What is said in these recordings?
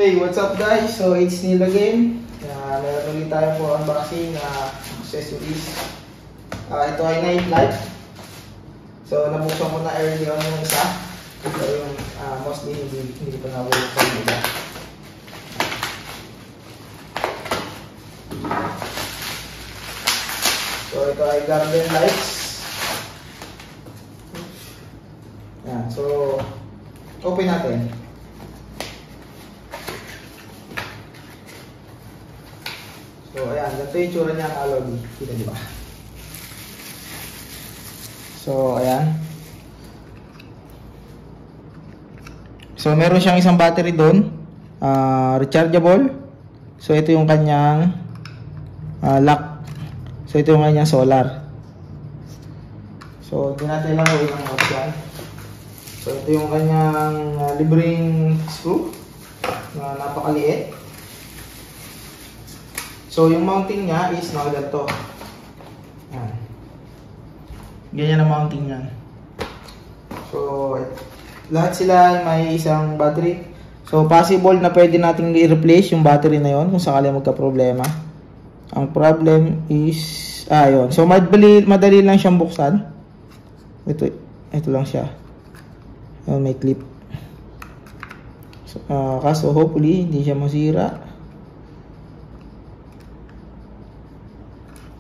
Hey, what's up guys? So it's Neil again. Meron ulit tayo po unboxing na accessories. Ito ay night light. So nabuksan ko na earlier yung isa. Ito yung mostly hindi ko na nabuksan yung iba. So ito ay garden lights. Yan, so open natin. So, ayan. Ganito yung tsura niya mga lodi. Kita di ba? So, ayan. So, meron siyang isang battery doon. Rechargeable. So, ito yung kanyang lock. So, ito yung kanyang solar. So, hindi natin lang gawin ang option. So, ito yung kanyang libreng screw na napakaliit. So, yung mounting niya is ganito. Yan. Ganyan ang mounting niya. So, lahat sila may isang battery. So, possible na pwede nating i-replace yung battery na yon kung sakali magka-problema. Ang problem is, yun. So, madali lang siyang buksan. Ito lang siya. Yun, may clip. So, kaso, hopefully, hindi siya masira.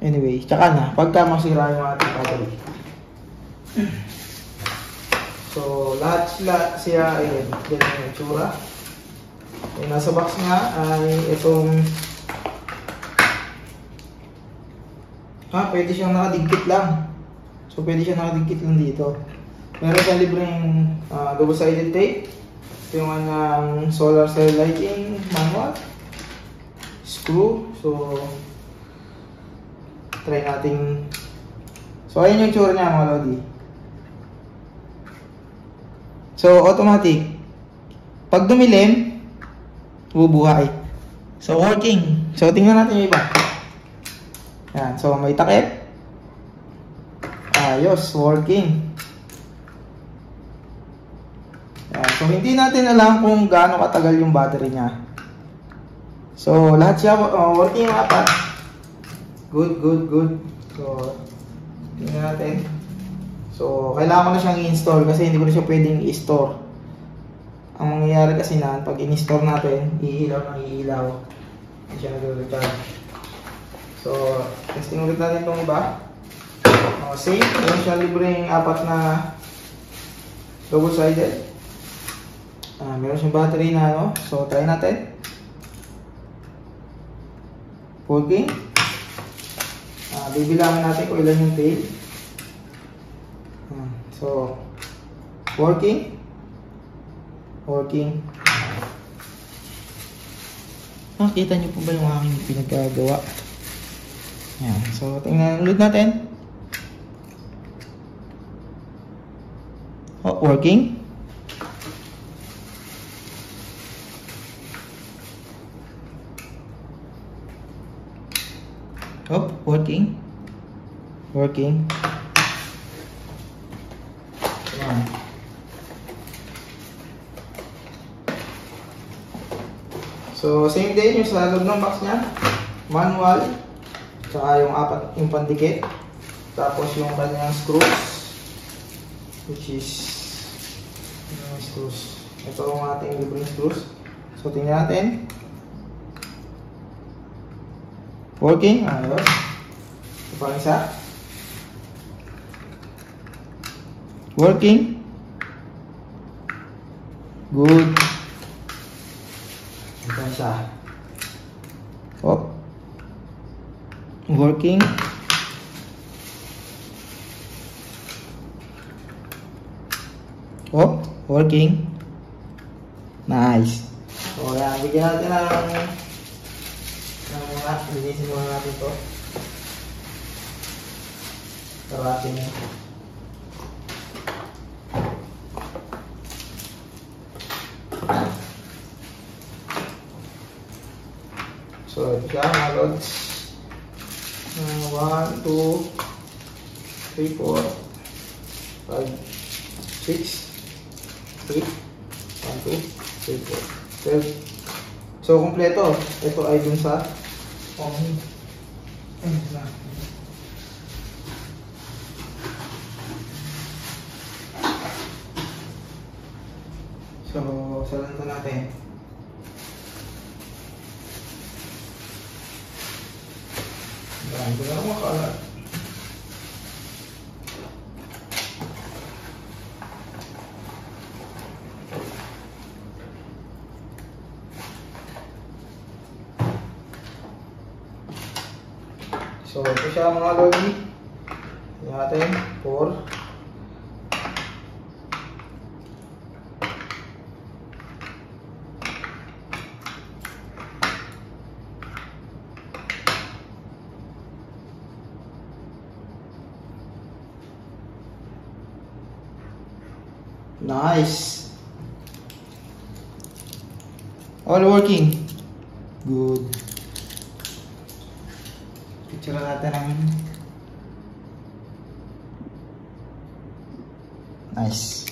Anyway, tsaka na, pagka masira yung ating battery. So, lahat siya ay ganyan yung tsura. Yung nasa box nga ay itong pwede siyang nakadikit lang. So, pwede siyang nakadikit lang dito. Meron siyang libreng double-sided tape. Ito yung kanyang solar cell lighting manual. Screw. So, try nating. So, ayun yung tsura niya mga lodi. So, automatic. Pag dumilim, bubuhay. So, working. So, tingnan natin yung iba. Yan. So, may takip. Ayos. Working. Yan. So, hindi natin alam kung gaano katagal yung battery niya. So, lahat siya working yung apat. Good. So, tingnan natin. So, kailangan ko na siyang i-install kasi hindi ko na siya pwedeng i-store. Ang mangyayari kasi na, pag in-store natin, iilaw ng iilaw. Hindi siya nag-recharge. So, testing ulit natin itong iba. Same. Meron siya libreng apat na double-sided. Meron siyang battery na So, try natin. Working. Bibilangin natin kung ilan yung tail. So, working. Nakita niyo po ba yung aking pinagagawa? Yan. So, tingnan ulit natin. Working. Working. Ayan. So, same din yung sa loob ng box niya. Manual. Tsaka yung pandikit. Tapos yung kanyang screws. Which is screws. Ito ang ating libreng screws. So, tingnan natin. Working. Ayos. Ito pa isa. Working. Good. Ito isa. Working. Working. Nice. So, yan. Bigyan natin linisin muna natin ito. Karatin niya. So, ito siya mga lods. 1, 2, 3, 4, 5, 6, 3, 1, 2, 3, 4, 12, So, kumpleto. Ito ay dun sa Omni. Ayun na. So, salanta natin. Yan, ito na ako makalat. So, ito siya mga lodi. Yan natin, 4. Nice. All working. Good. Picture natin ang nice.